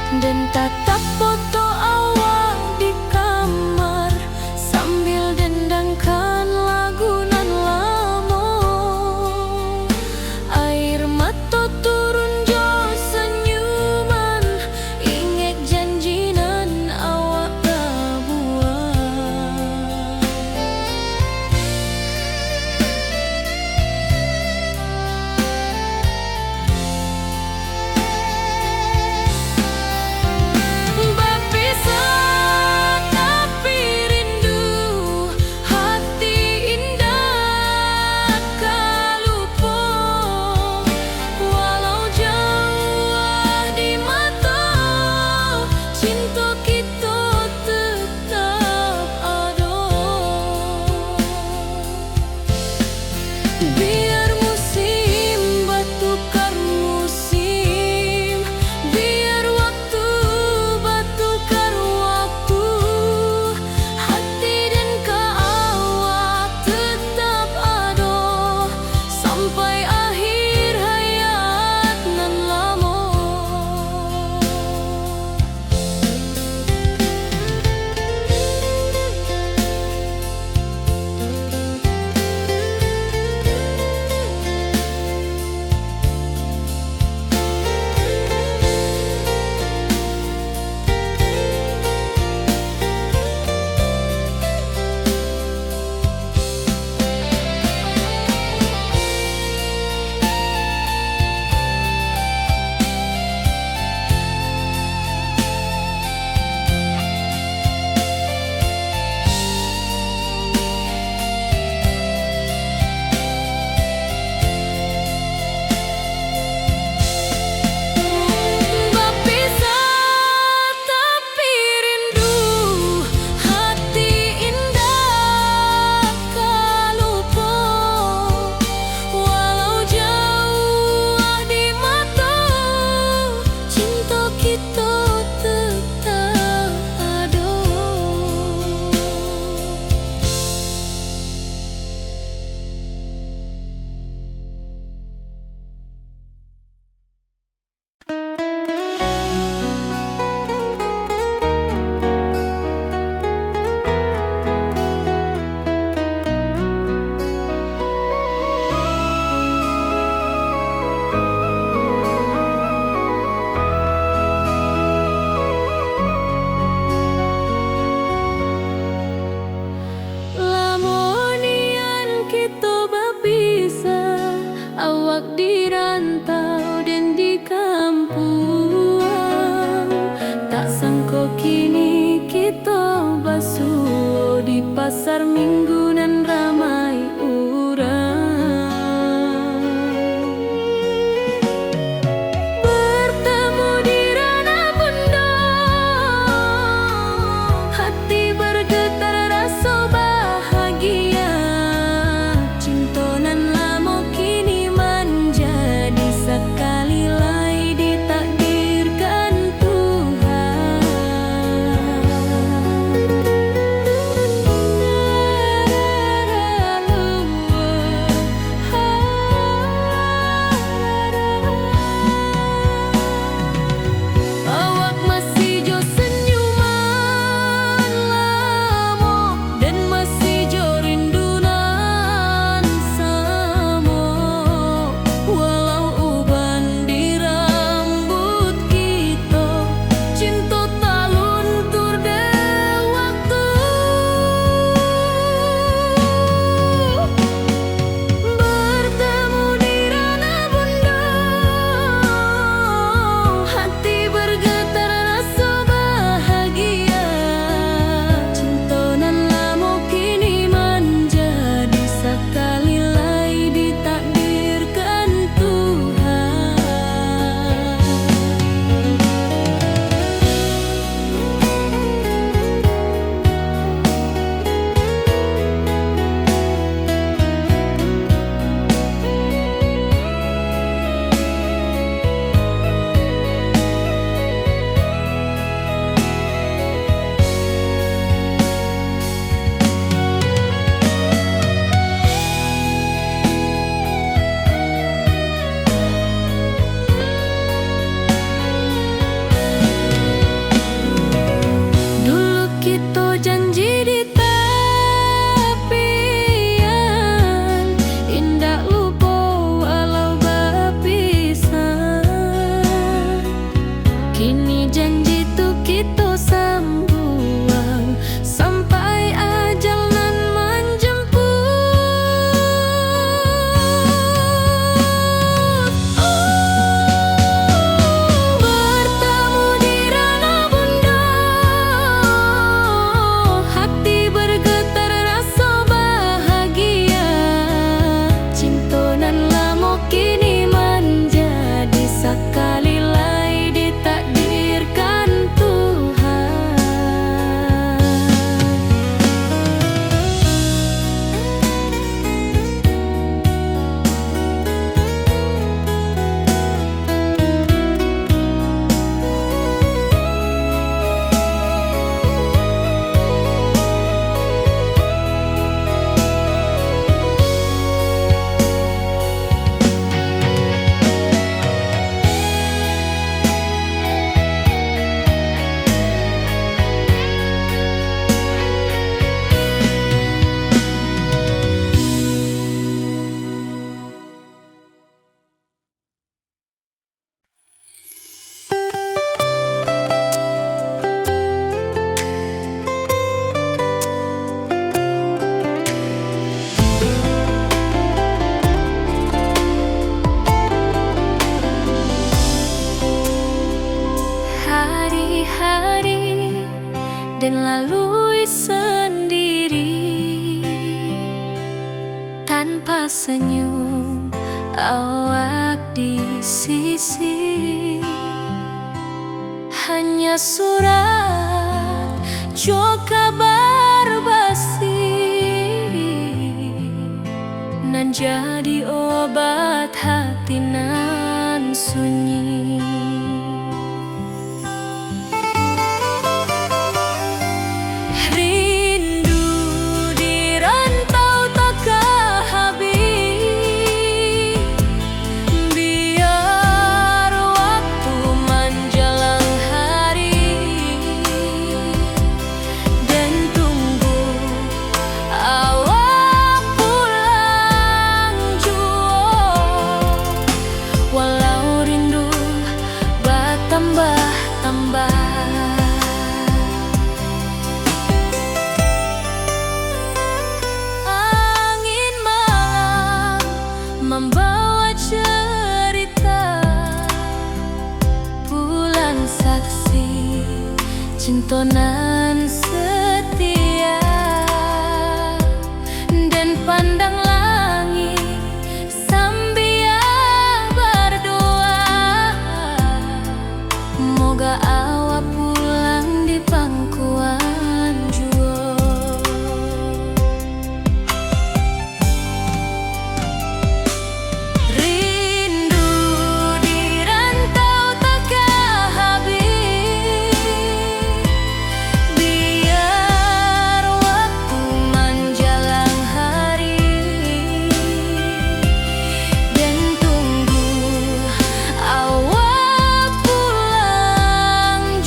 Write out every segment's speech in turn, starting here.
Dan tatap foto awal di kamar sambil dendangkan lagu nan lamo. Air mata turun jo senyuman, inget janji nan awak buat. Berpisah tapi rindu, hati indah kalupo. Walau jauh di mata, cinta kita tetap ada. Biar musim bertukar musim, biar waktu bertukar waktu, hati dan awak tetap ada sampai akhir hayat nan lama. Berpisah tapi rindu, hati indah kalupo. Walau jauh di mata, cinta kita tetap ada. Lamonian kita berpisah, awak di rantau dan di kampung. Tak sangka kini kita basuh di pasar minggu nan ramai urang. Bertemu di ranah bunda, hati bergetar rasa bahagia. Cinta nan lama kini menjadi sekali lagi ditakdirkan Tuhan. Kini janji tu kita sambuang sampai ajal nan menjemput. Bertemu di ranah bunda, hati bergetar rasa bahagia. Cinta nan lama kini menjadi sekali lai ditakdirkan Tuhan. Hari-hari dan lalui sendiri tanpa senyum awak di sisi. Hanya surat jua kabar basi nan jadi obat hati nan sunyi. Angin malam membawa cerita, bulan saksi cinta nan setia. Dan pandang langit sambil berdoa, moga awak pulang di pangkuan jua. Rindu di rantau takkan habis, biar waktu menjelang hari. Dan tunggu awak pulang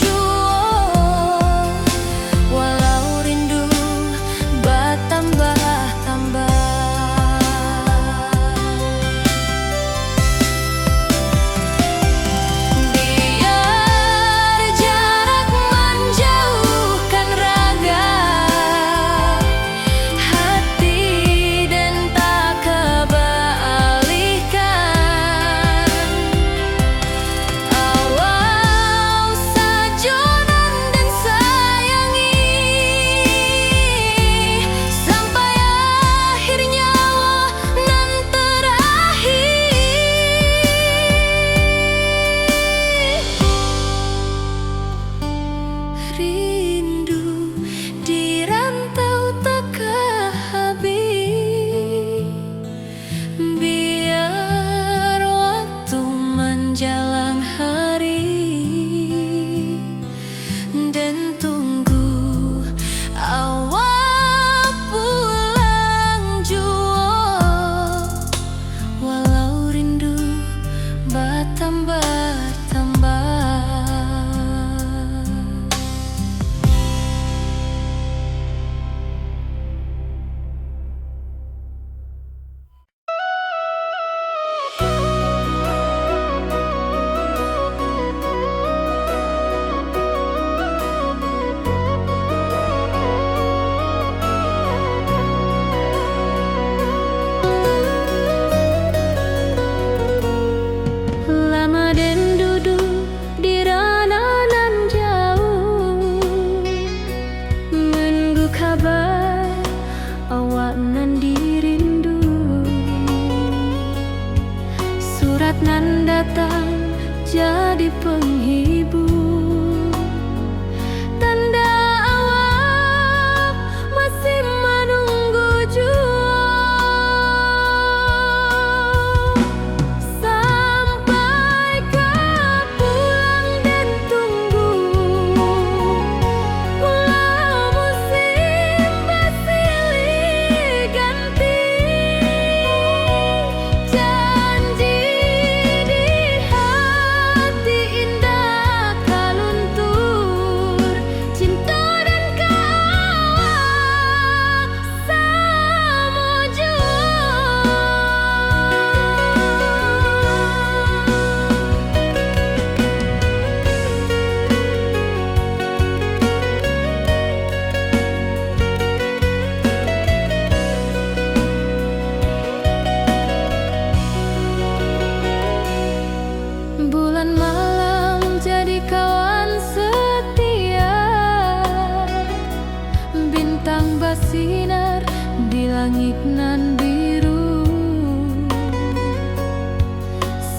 langit nan biru.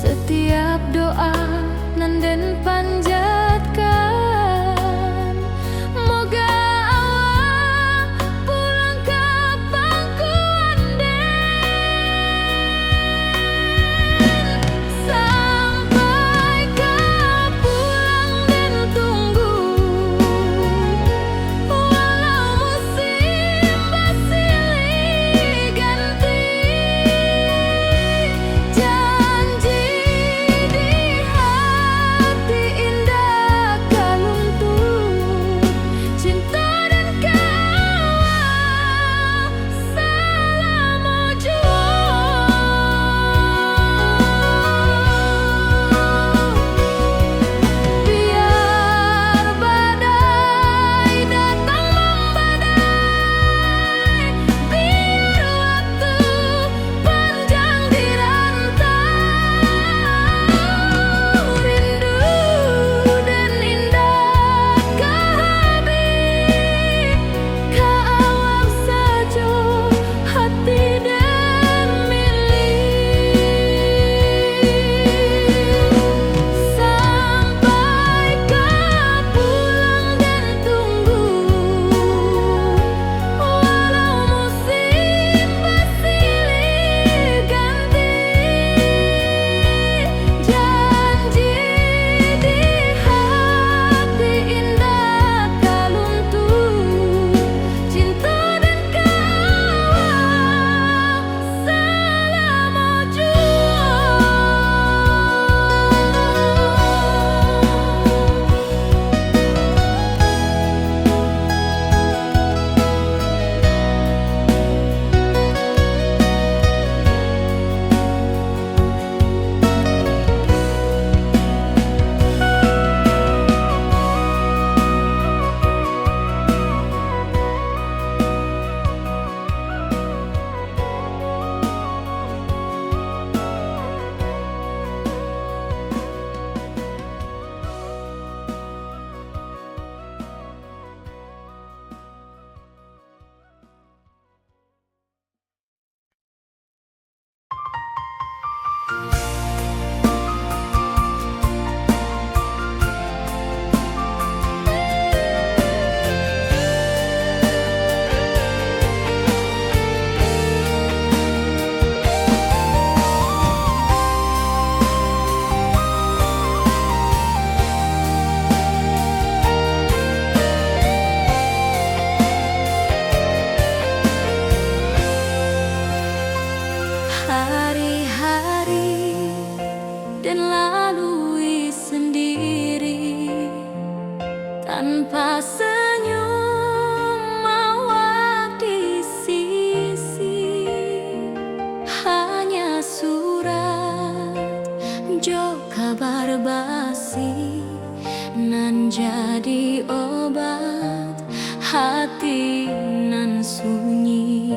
Setiap doa nan den panjatkan, moga awak pulang ka pangkuan den. Sampai ka pulang den tunggu, walau musim bersilih ganti. Janji di hati indah kaluntur, cinta dan kawal selama biar badai datang membadai, biar waktu panjang dirantau, rindu dan indah kehabis, ka awak saja hati dan milih. Sampai ka pulang dan tunggu, walau musim bersilih ganti. Janji di hati indah kaluntur, cinta dan kawal selama hari-hari dan lalui sendiri tanpa senyum awak di sisi. Hanya surat jo kabar basi nan jadi obat hati nan sunyi.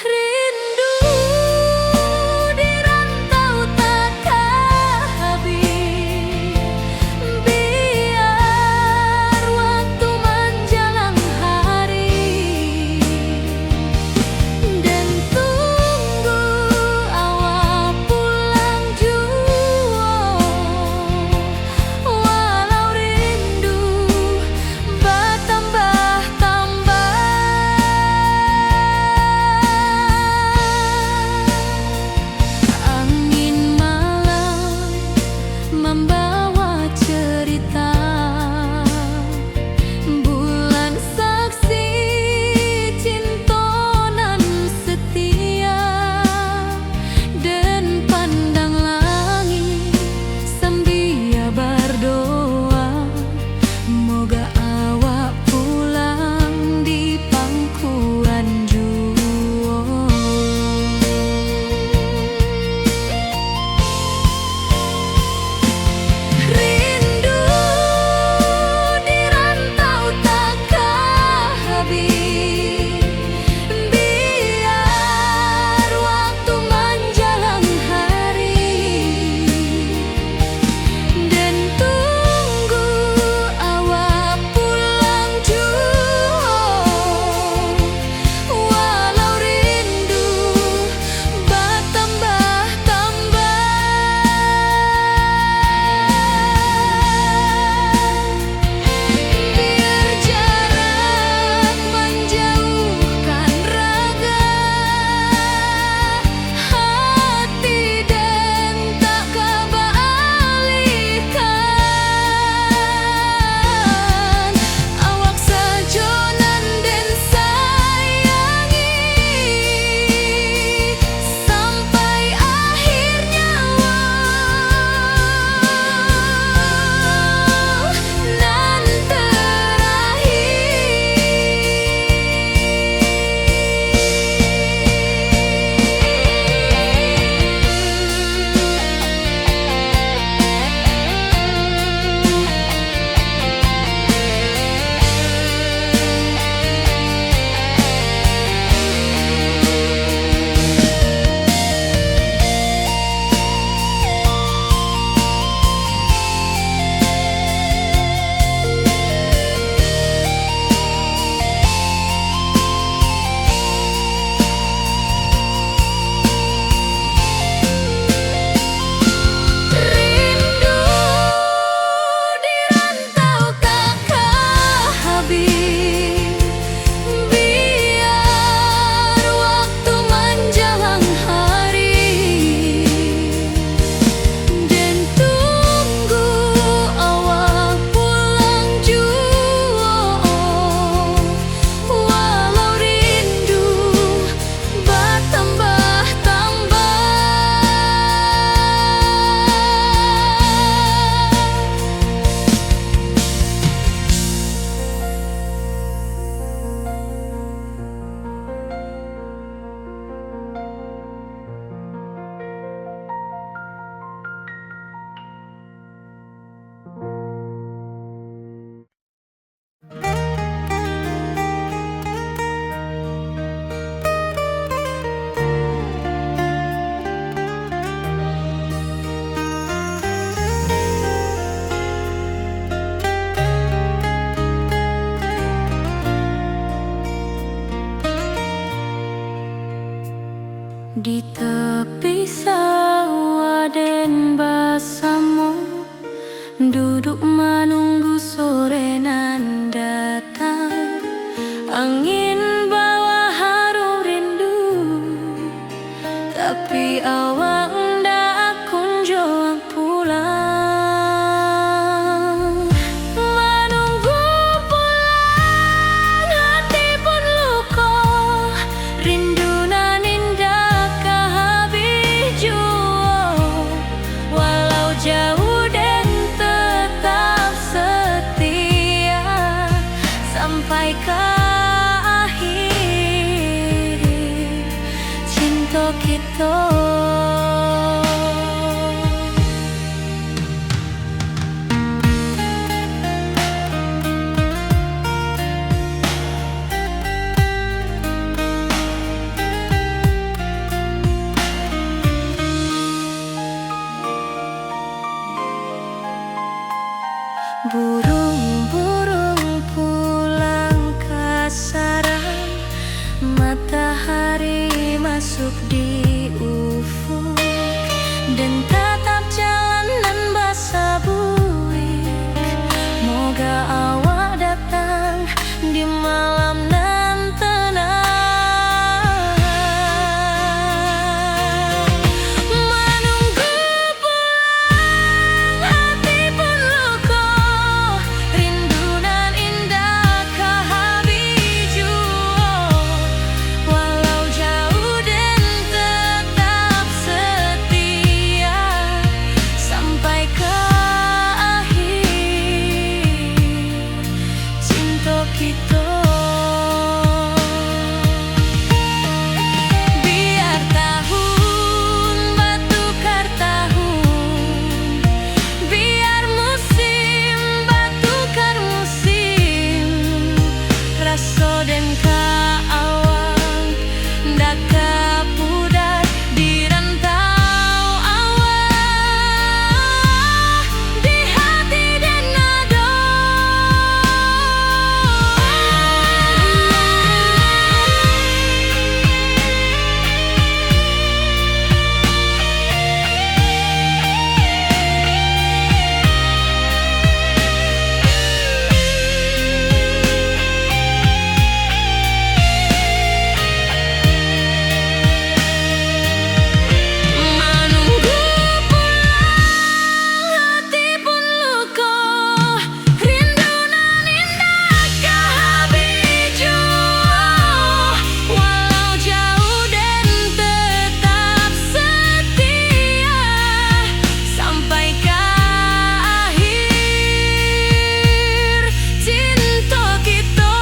Rindu di rantau takkan habis, biar waktu menjelang hari, dan tunggu awak pulang jua, walau rindu Duduk menunggu sore nan datang, angin bawa harum rindu, tapi awak ndak kunjung pulang. Menunggu pulang, hati pun luka, rindu nan indah kehabis jua. Walau jauh dan tetap setia sampai ke akhir cinta kita. Burung-burung pulang ke sarang, matahari masuk di ufuk, dan tatap jalanan basah buik. Moga awak datang di malam nan tenang. Menunggu pulang, hati pun luka, rindu nan indah kehabis jua. Walau jauh dan tetap setia sampai ke akhir cinta kita. Biar tahun bertukar tahun, biar musim bertukar musim, rasa dan keawang ndak kepudar di rantau awak, di hati dan nada. Menunggu pulang, hati pun luka, rindu nan indah kehabis jua. Walau jauh dan tetap setia sampai ke akhir cinta kita.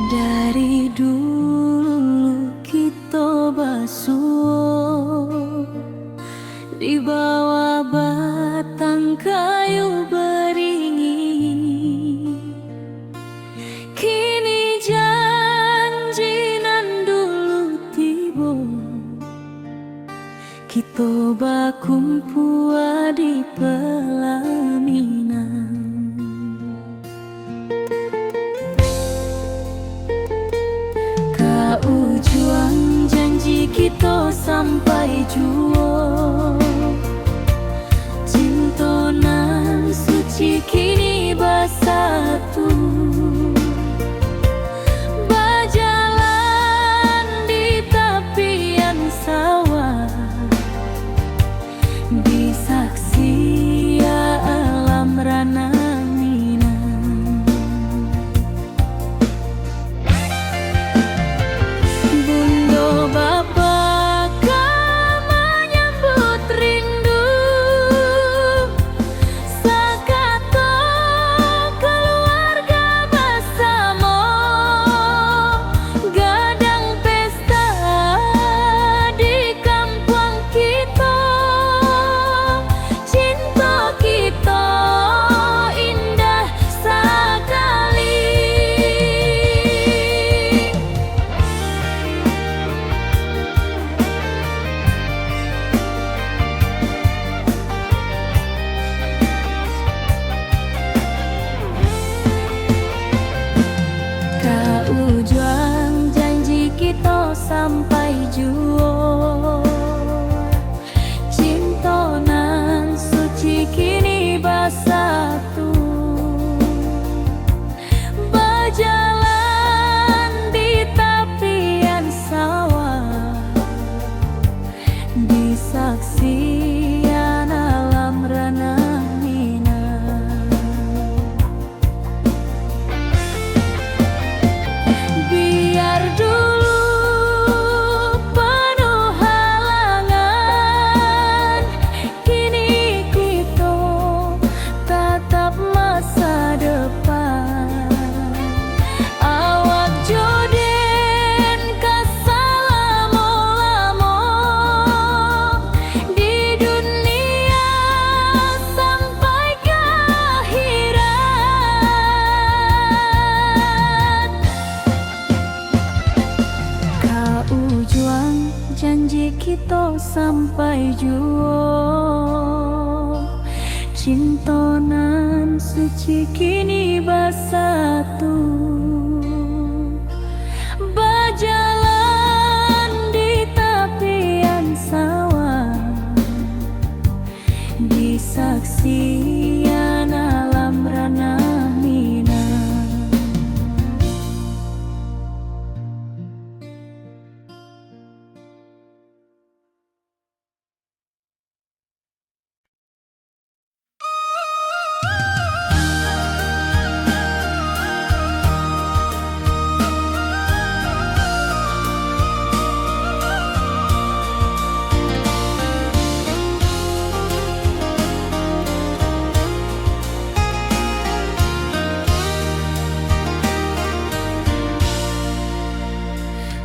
Dari dulu kita basuh di bawah batang kayu beringin. Kini janji nan dulu tiba, kita bakumpul di pelaminan. Ujung janji kita sampai jua, cinta nan suci kini bersatu, berjalan di tepian sawah, di saksi alam rana. Bapa menyambut rindu, sakato sampai jua. Cintonan suci kini bersatu, berjalan di tepian sawah, di saksian alam ranah Minang.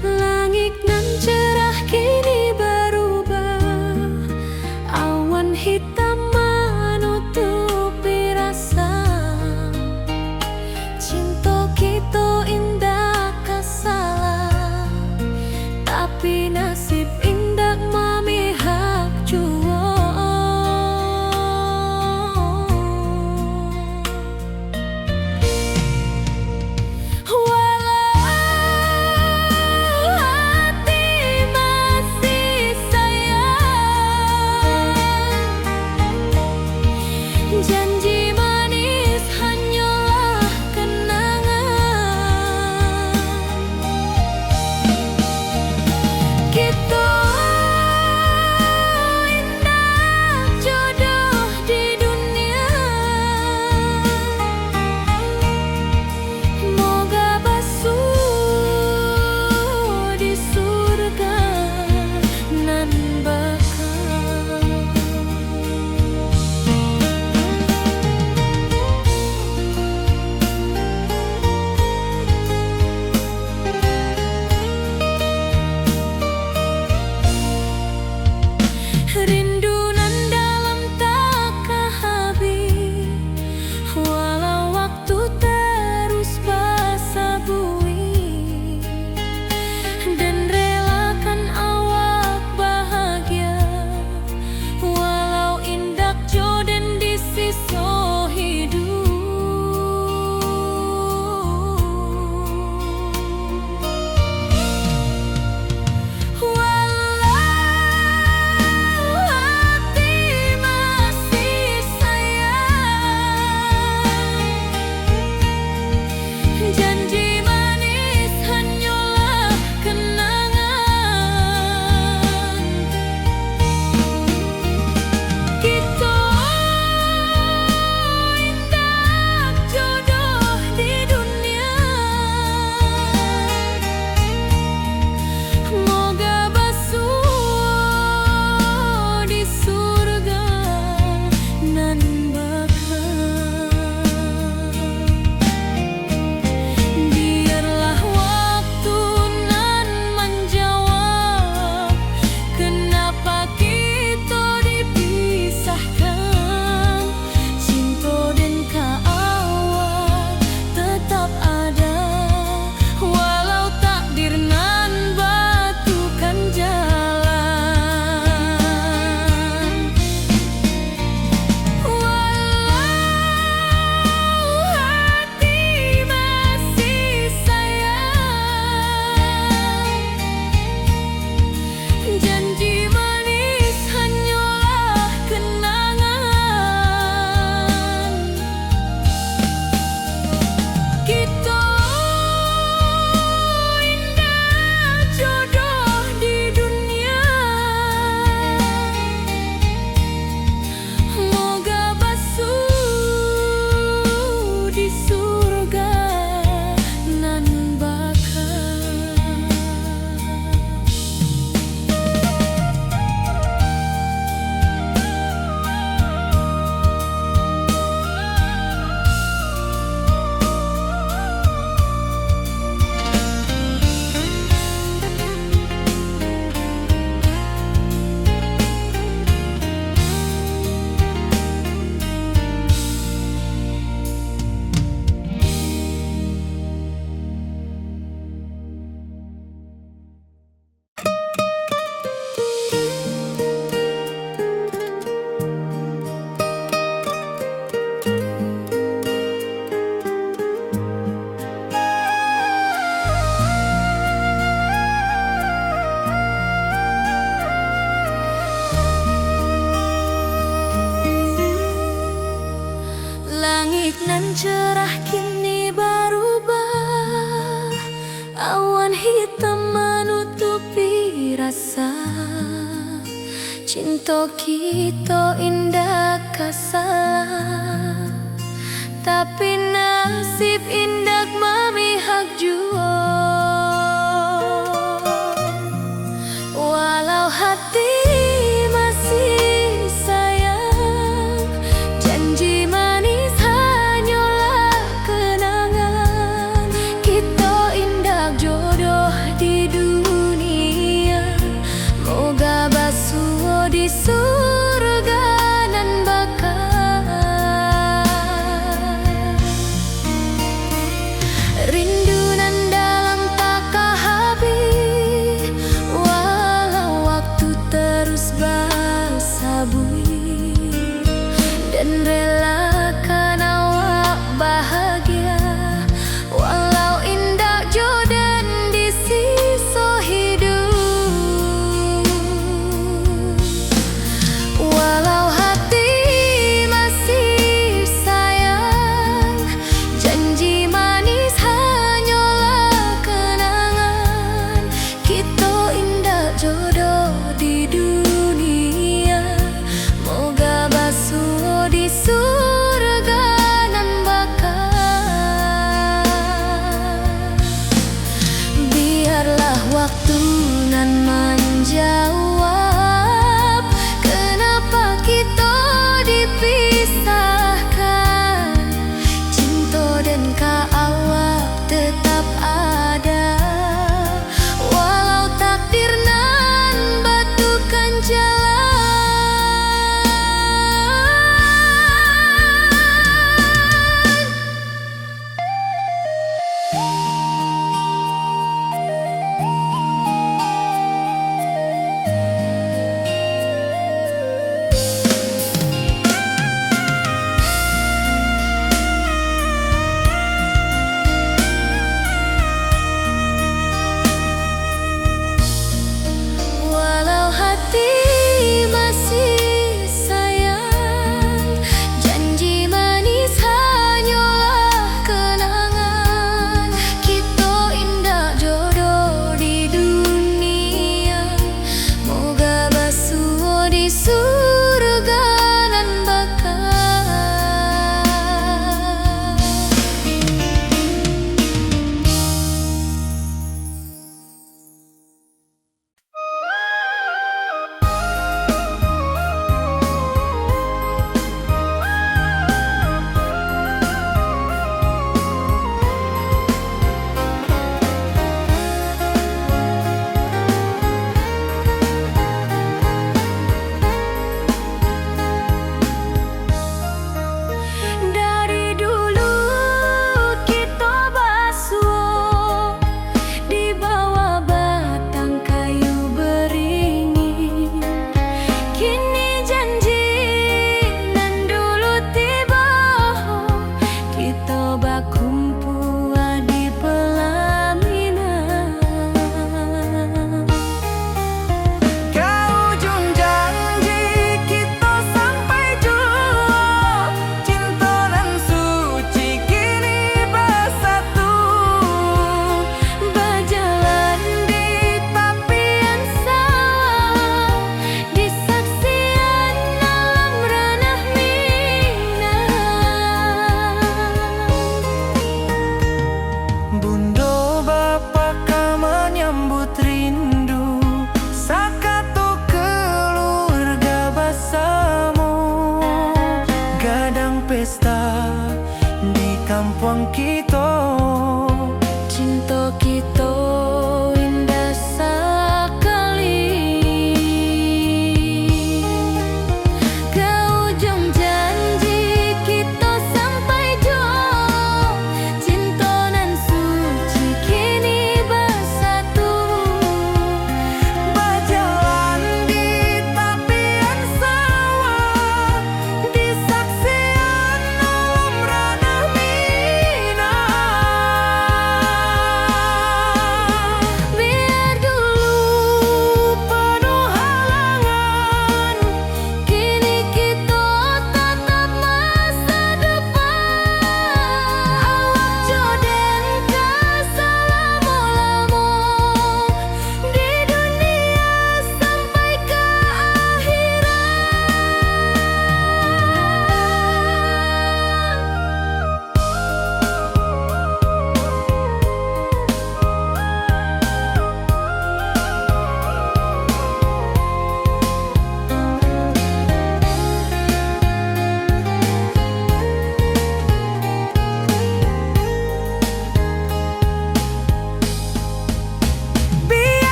Langit nan cerah kini berubah, awan hitam menutupi rasa. Cinta kita indah kasalah, tapi nasib indah memihak jua. cerah kini berubah, awan hitam menutupi rasa. Cinta kita indah kasalah, tapi nasib indah memihak jua. Walau hati masih sayang, janji manis hanyalah kenangan. Kita indah jodoh di dunia, moga basuh di surga nan bakal. Rindu nan dalam tak habis, walau waktu terus bersabui, dan relakan awak bahagia, walau indah jodan di sisa hidup. Walau hati masih sayang, janji manis hanyalah kenangan. Kita indah jodoh di dunia, moga basuh di surga nan bakal. Biarlah waktu nan menjawab, kenapa kita dipisahkan. Cinta dan awak tetap ada, walau takdir nan batukan jalan. Walau hati masih sayang, janji manis hanyalah kenangan. Kita indah jodoh di dunia, moga basuh di surga nan bakal. Dari dulu kita basuh di bawah batang kayu beringin. Kini janji nan dulu tiba, kita berkumpul di pelaminan. Ke ujung janji kita sampai jua, cinta dan suci kini bersatu. Berjalan di tepian sawah, di saksian alam ranah Minang. Bundo bapa ka menyambut rindu, sakatu keluarga bersama. Gadang pesta di kampung kita, Cinta kita indah sekali. Ke ujung janji kita sampai jua, cinta nan suci kini bersatu. berjalan di tepian sawah, di saksian alam ranah Minang.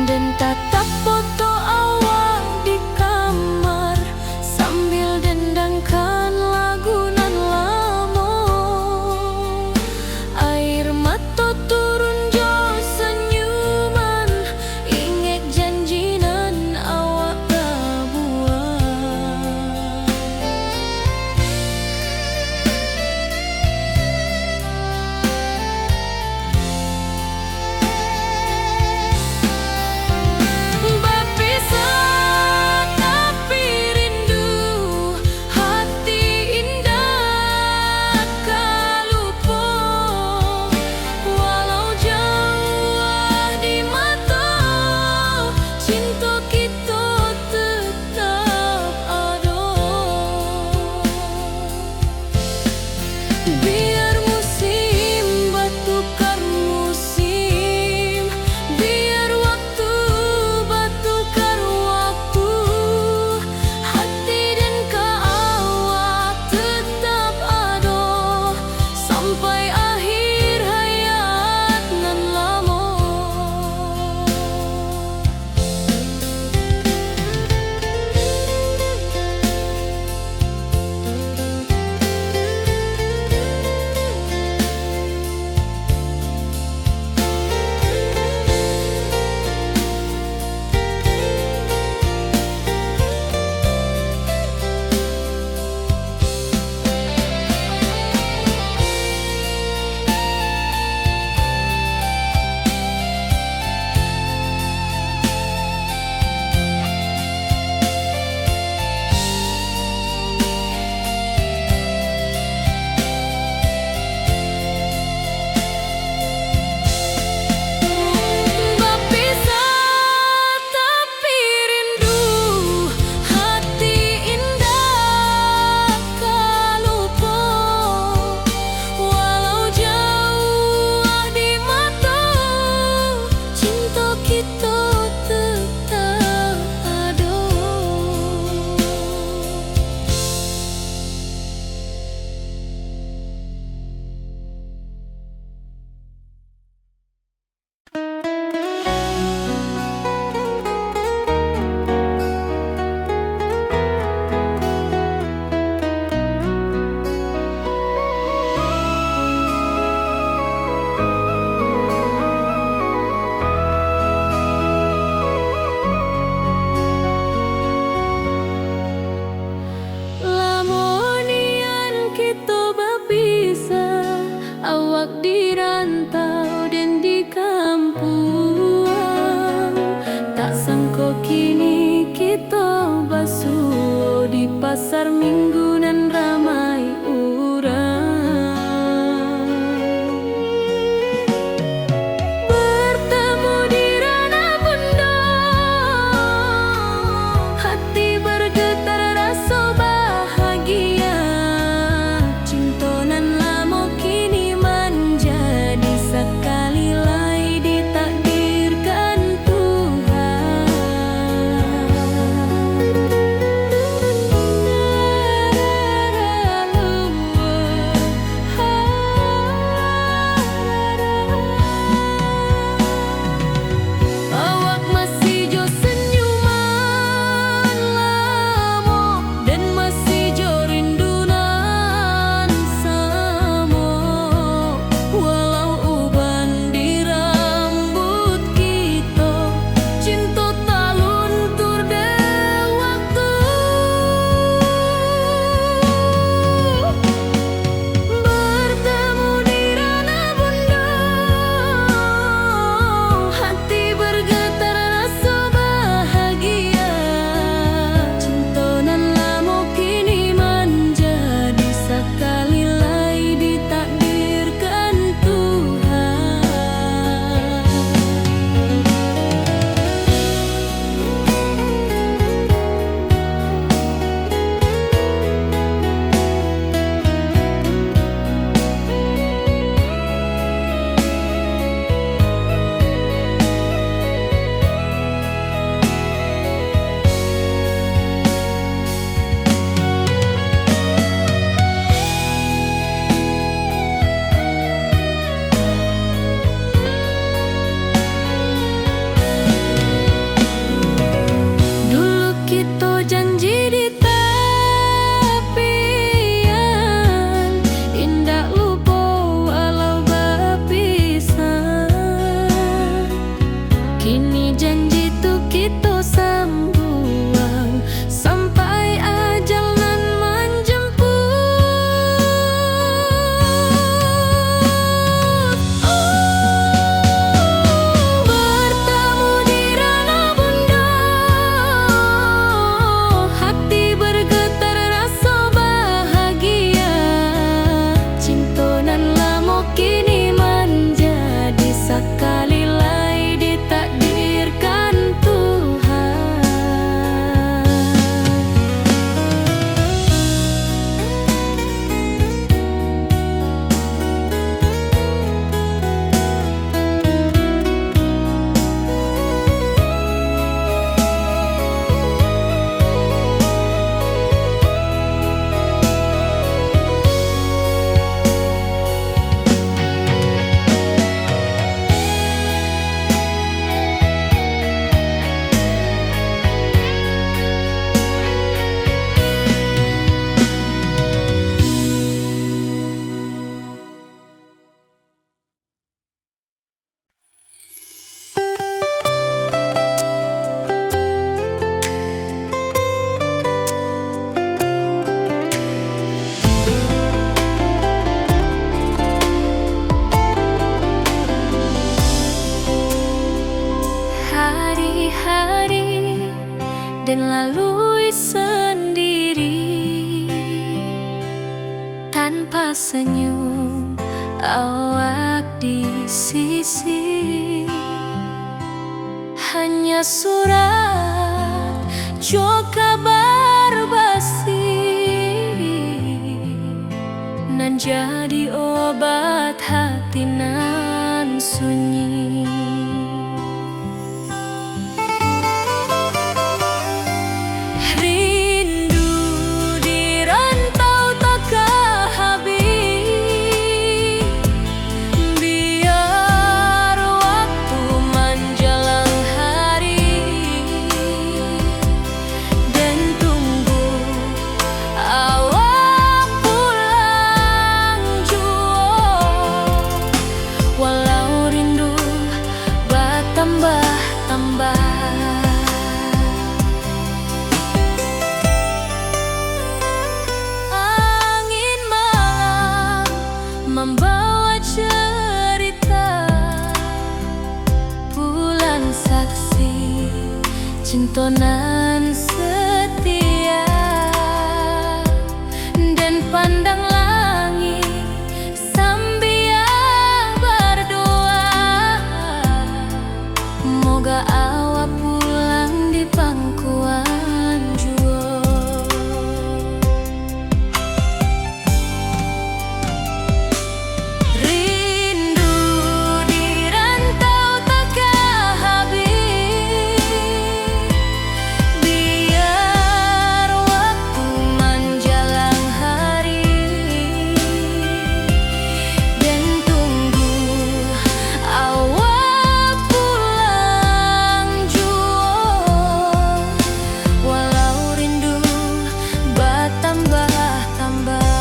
dan tatap foto awal di kamar sambil dendangkan lagu nan lamo. Air mata turun jo senyuman, inget janji nan awak buat. Berpisah tapi rindu, hati indah kalupo. Walau jauh di mata, cinta kita tetap ada. Biar musim bertukar musim, biar waktu bertukar waktu, hati dan awak tetap ada sampai akhir hayat nan lama. Berpisah tapi rindu, hati indah kalupo. Walau jauh di mata, cinta kita tetap ada. Lamonian kita berpisah, awak di rantau dan di kampung. Tak sangka kini kita basuh di pasar minggu nan ramai urang. Bertemu di ranah bunda, hati bergetar rasa bahagia. Cinta nan lama kini menjadi sekali lagi ditakdirkan Tuhan. dan lalui sendiri tanpa senyum awak di sisi. Hanya surat jo kabar basi nan jadi obat hati nan sunyi. Rindu di rantau tak habis, biar waktu menjelang hari dan tunggu awak pulang jua. Walau rindu bertambah-tambah, angin malam membawa cerita, bulan saksi cintonan setia, dan pandang langit sambil berdoa, moga awak pulang di pangkuan jua. Rindu di rantau tak habis, biar waktu menjelang hari dan tunggu awak pulang jua. Walau rindu bertambah-tambah,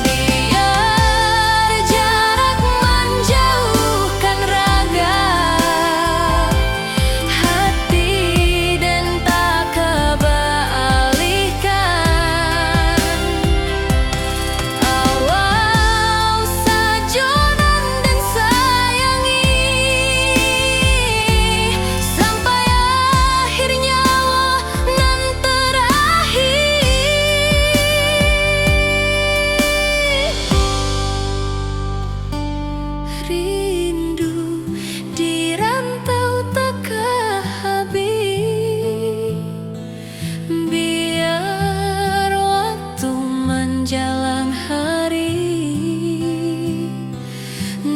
biar jarak menjauhkan raga hati dan tak kebalihkan. Awal sajonan dan sayangi sampai akhir nyawa nan terakhir. Rindu di rantau tak habis, biar waktu menjelang hari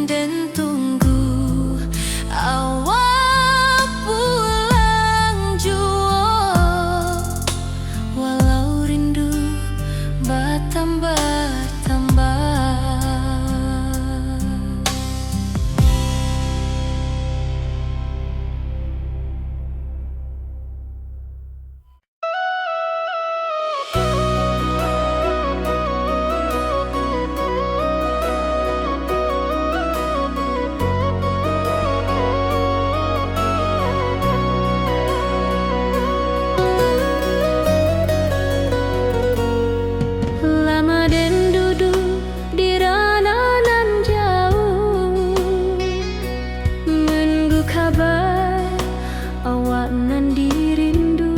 dan tunggu awak pulang jua. Walau rindu bertambah-tambah. Lama dan duduk di ranah nan jauh, menunggu kabar awak nan dirindu.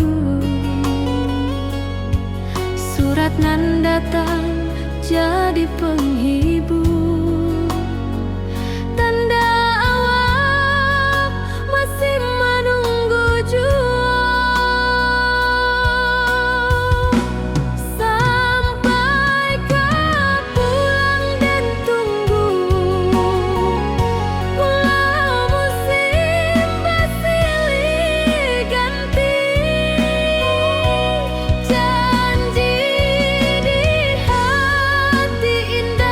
Surat nan datang jadi penghibur, tanda awak masih menunggu jua. Sampai kau pulang dan tunggu, walau musim bersilih ganti, janji di hati indah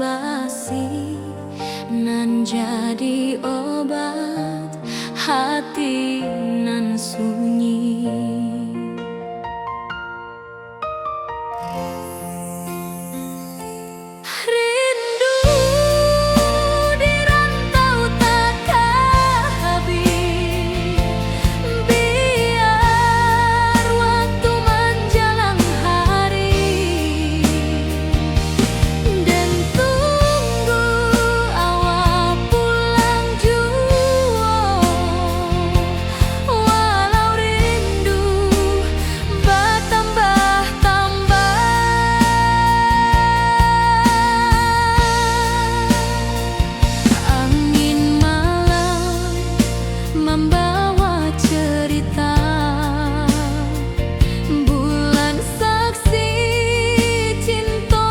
basa-basi nan jadi obat hati nan sunyi. Rindu di rantau takkan habis, biar waktu menjelang hari, dan tunggu awal pulang jua. Walau rindu bertambah-tambah, angin malam membawa cerita, bulan saksi cinta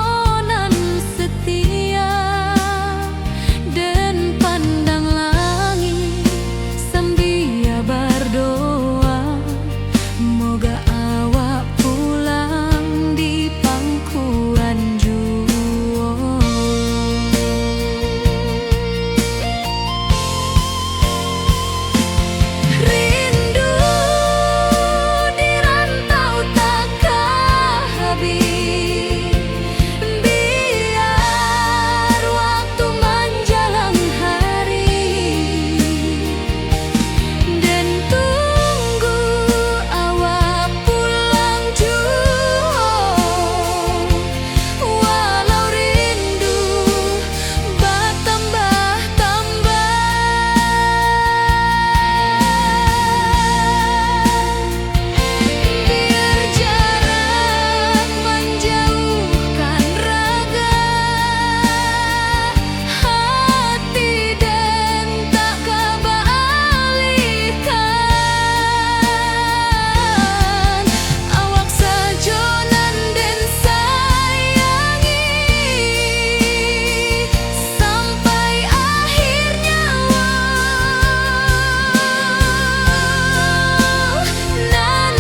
nan setia, dan pandang langit sambil berdoa, moga awak pulang di pangkuan jua. Rindu di rantau takkan habis, biar waktu menjelang hari, dan tunggu awak pulang jua. Walau rindu bertambah-tambah, biar jarak menjauhkan raga hati, dan tak kebalikan. Awak saja nan den sayangi sampai akhir nyawa, nan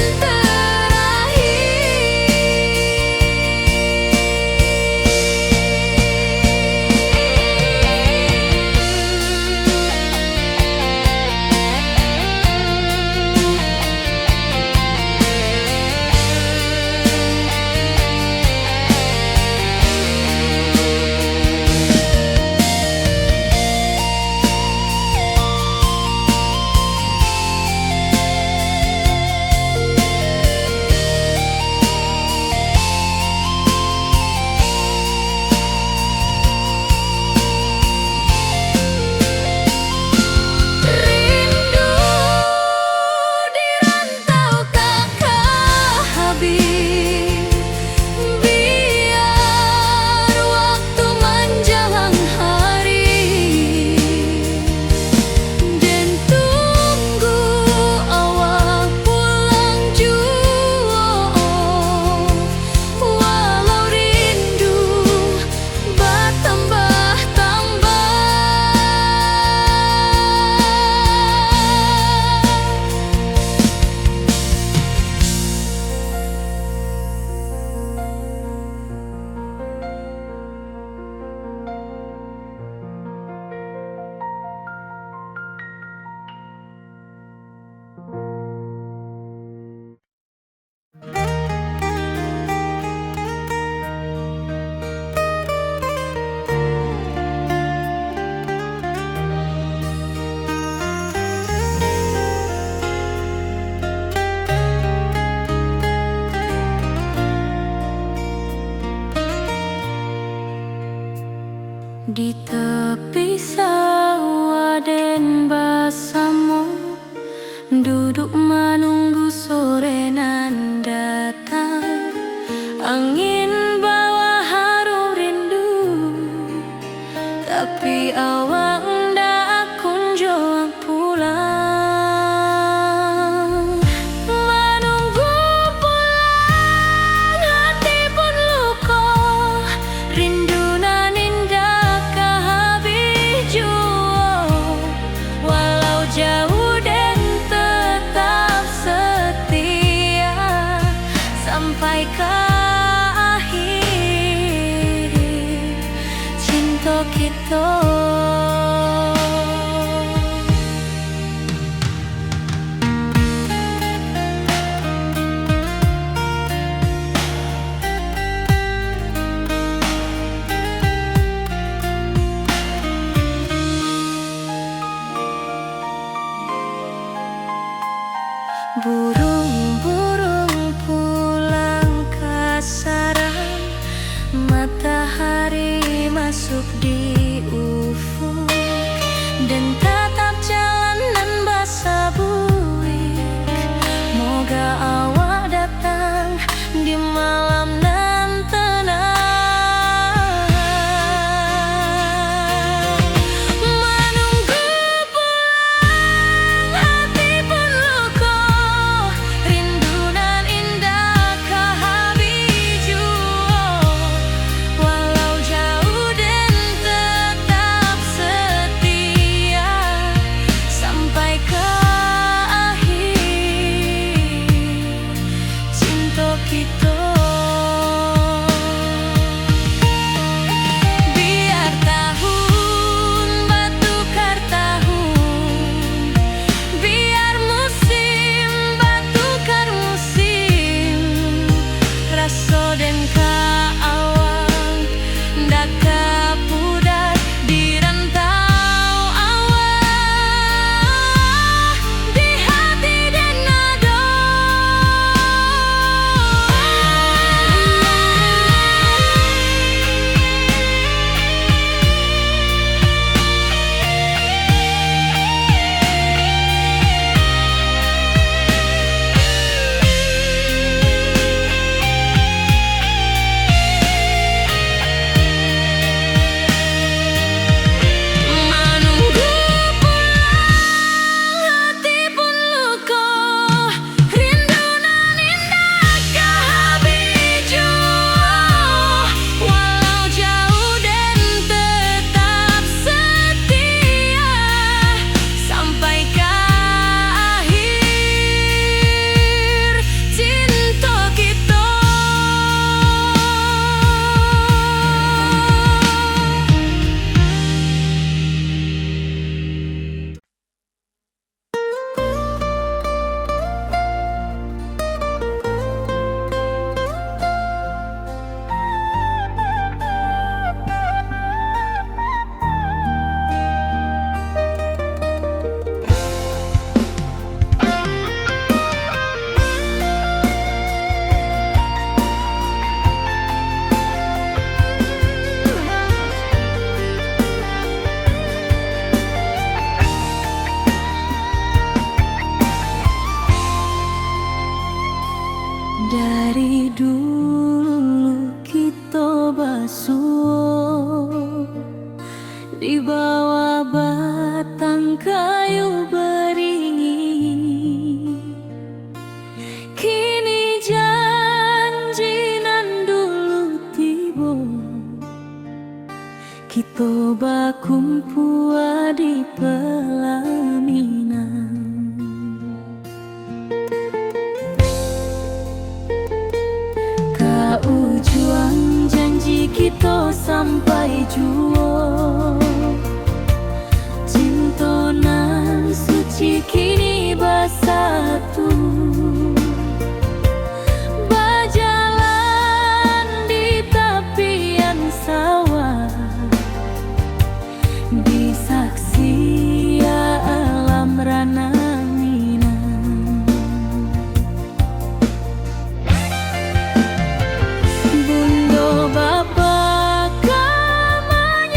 rindu di rantau takkan habis, biar waktu menjelang hari, dan tunggu awak pulang jua. Walau rindu bertambah-tambah, di tepi sawah den bersama, duduk menunggu sore nan datang. Angin bawa harum rindu, tapi awak ndak kunjung pulang. Menunggu pulang hati pun luka, rindu nan indah kehabis jua. Walau jauh dan tetap setia sampai ke akhir. Cinta cinta kita. Burung-burung pulang ke sarang, matahari masuk di ufuk, dan tatap jalanan basah buik. Moga awak datang di malam nan tenang. Menunggu pulang hati pun luka, rindu nan indah ke habiju. Walau jauh dan tetap setia sampai ke akhir cinta kita. Biar tahun batukar tahun, biar musim batukar musim, rasa dan kaawang ndak kapudar di rantau awak, di hati dan nado. Menunggu pulang hati pun luka, rindu nan indah ke habiju. Walau jauh dan tetap setia sampai ke akhir cinta kita. Dari dulu kita basuh di bawah batang kayu beringin. Kini janji nan dulu tiba, kita bakumpul di pelaminan. Ujung janji kita sampai jua, cinta nan suci kini bersatu. Berjalan di tepian sawah, di saksi alam rana. Bapa kami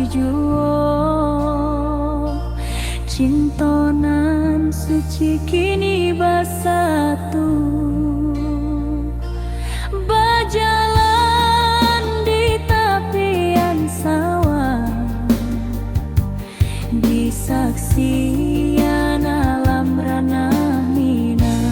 juo cintonan suci kini bersatu berjalan di tepian sawah di saksian alam ranah Minang.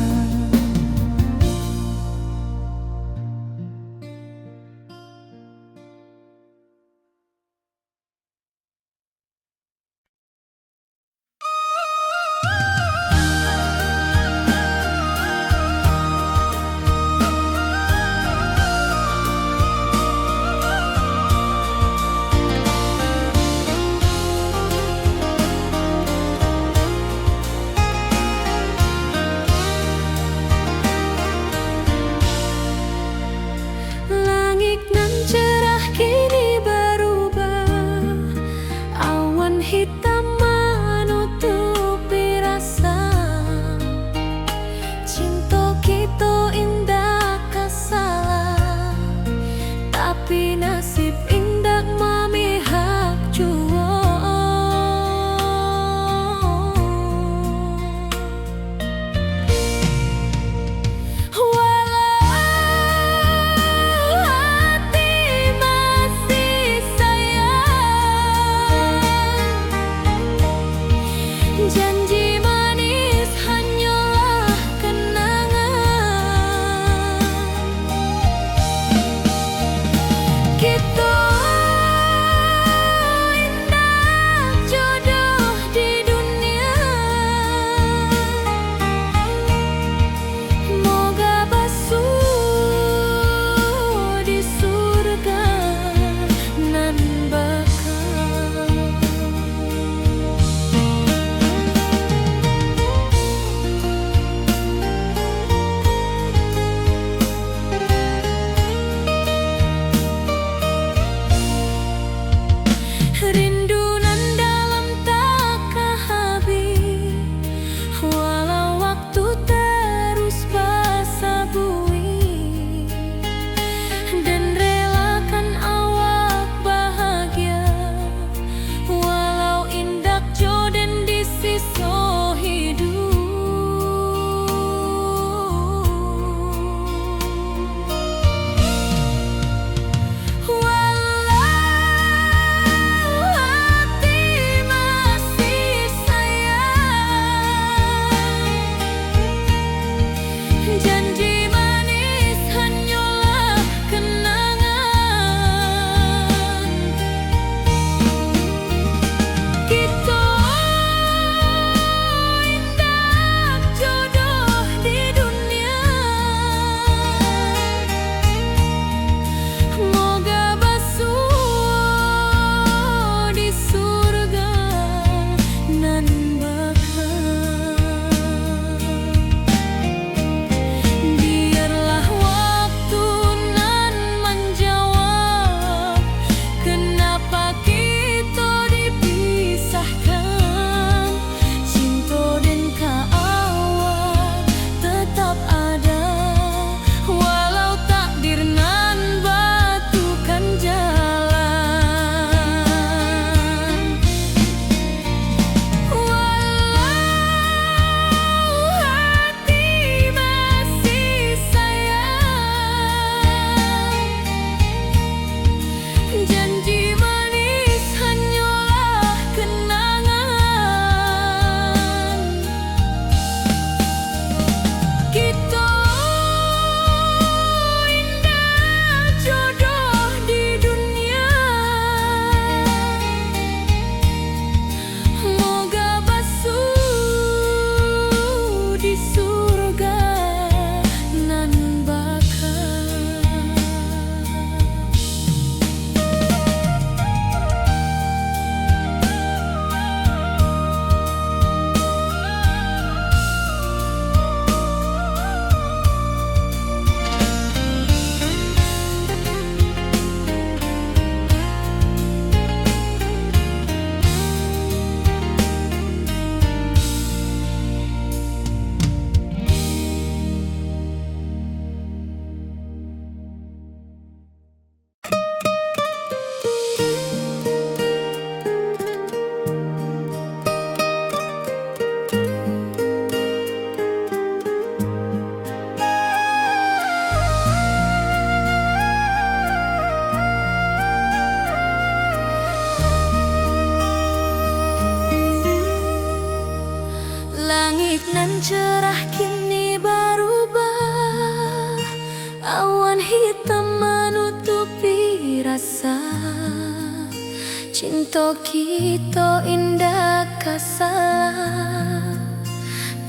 Cinta kita indah kasalah,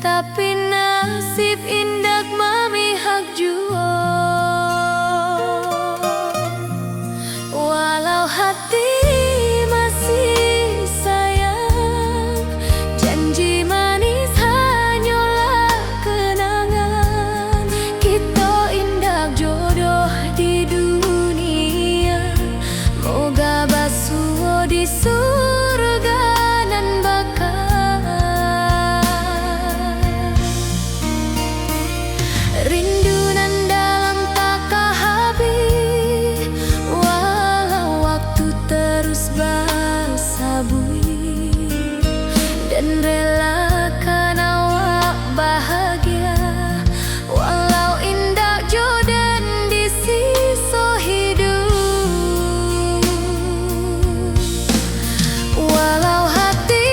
tapi nasib indah memihak jua. Walau hati masih sayang, janji manis hanyalah kenangan. Kita indah jodoh di dunia, moga basuh di surga nan bakal. Rindu nan dalam tak habis, walau waktu terus bersabui, dan relakan awak bahagia, walau indah jodan di sisa hidup. Walau hati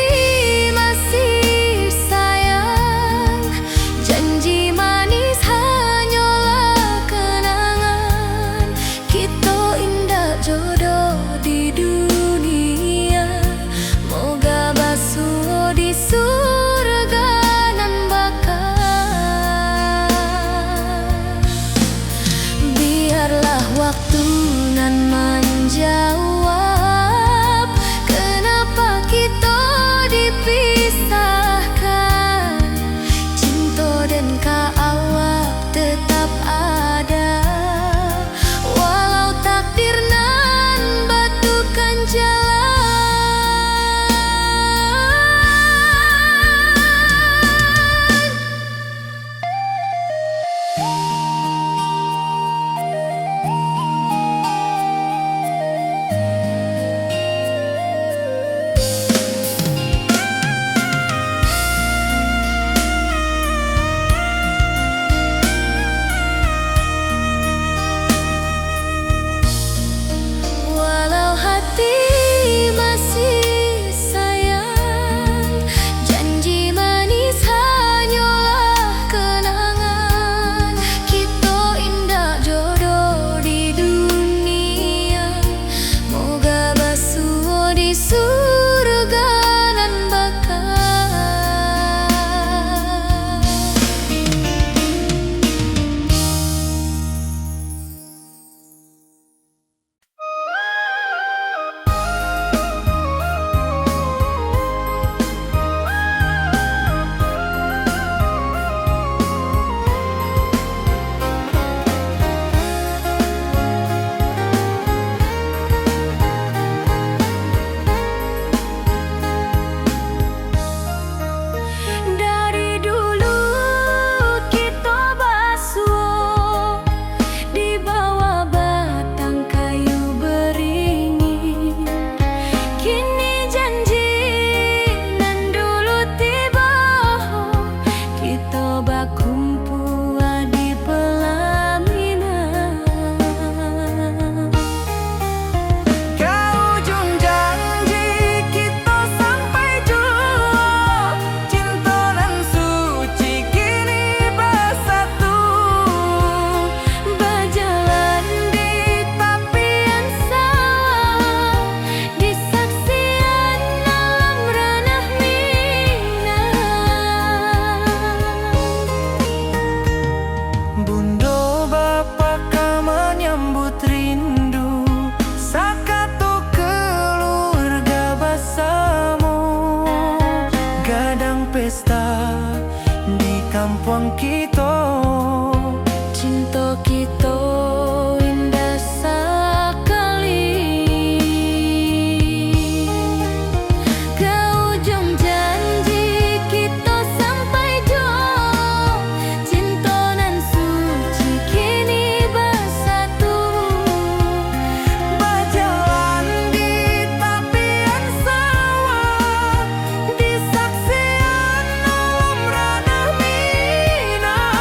masih sayang, janji manis hanyalah kenangan. Kita indah jodoh di dunia, moga basuh di surga nan bakal. Biarlah waktu nan menjawab kenapa kita dipisahkan. Cinta dan awak tetap ada, walau takdir nan batukan jalan. Walau hati masih sayang, janji manis hanyalah kenangan. Kita indah jodoh di dunia, moga basuh di surga nan bakal. Dari dulu kita basuh di bawah batang kayu beringin. Kini janji nan dulu tiba, kita bakumpul di pelaminan. Ke ujung janji kita sampai jua, cinta dan suci kini bersatu. Berjalan di tapian sawah, di saksian alam ranah Minang. Bundo bapaka menyambut rindu, sakatu keluarga bersama. Gadang pesta di kampung kita, Cinta kita indah sekali. Ke ujung janji kita sampai jauh, cinta nan suci kini bersatu. berjalan di tapian sawah, di saksian alam ranah Minang.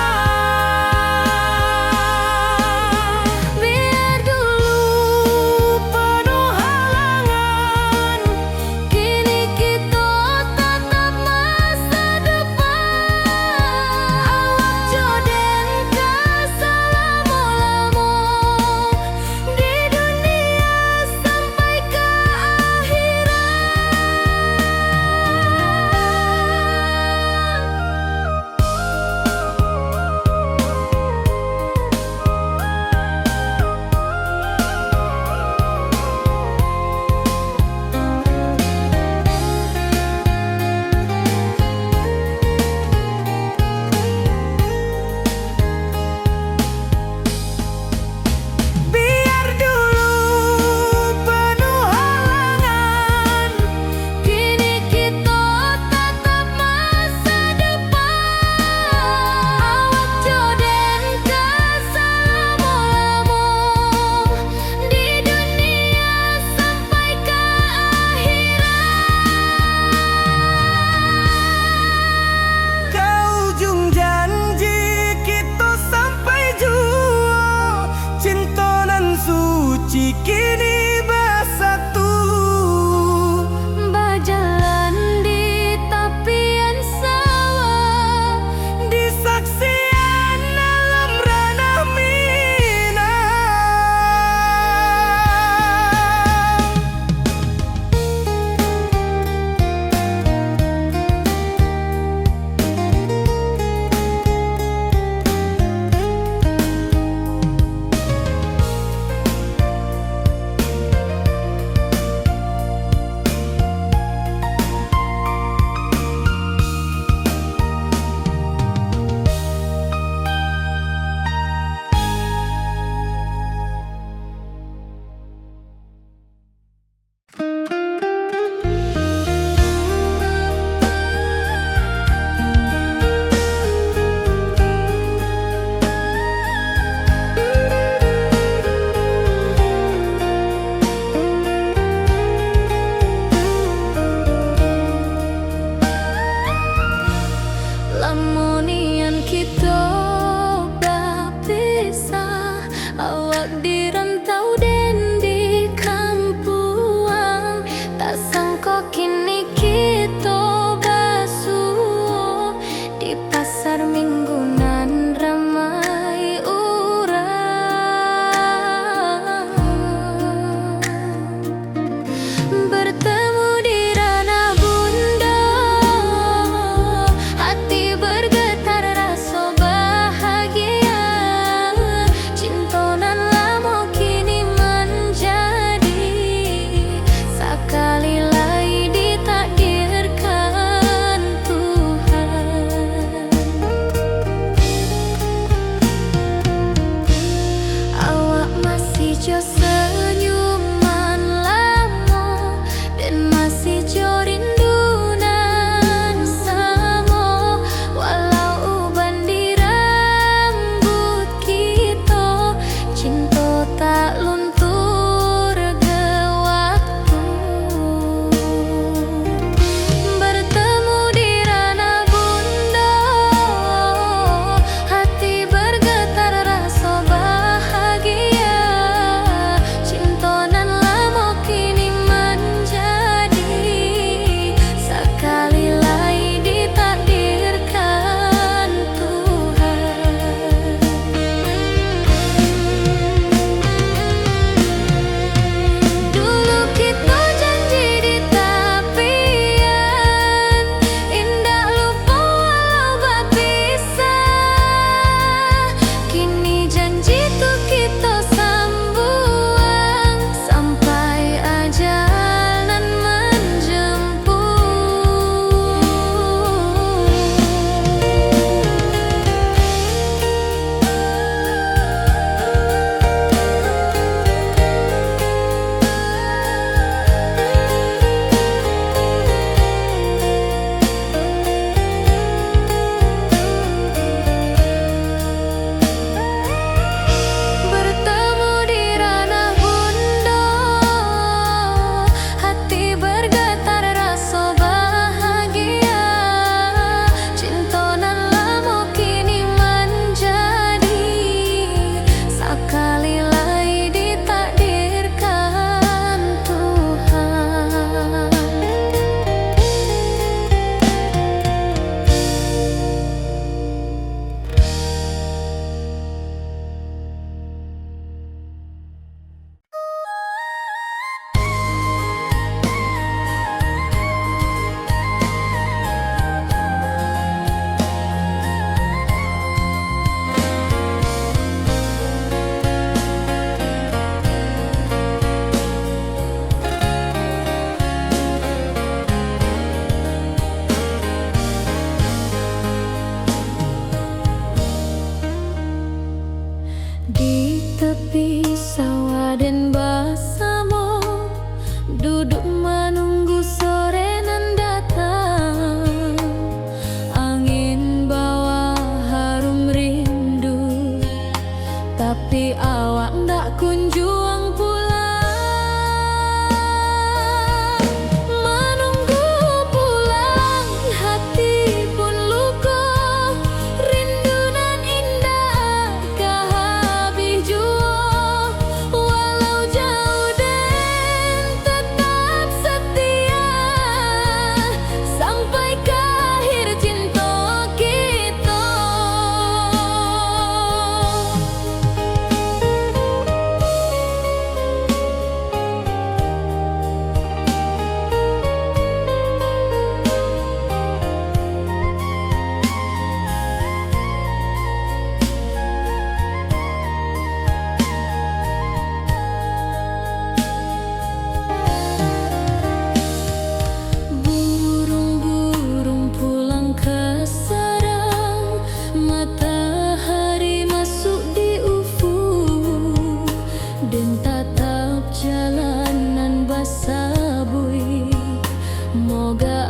Semoga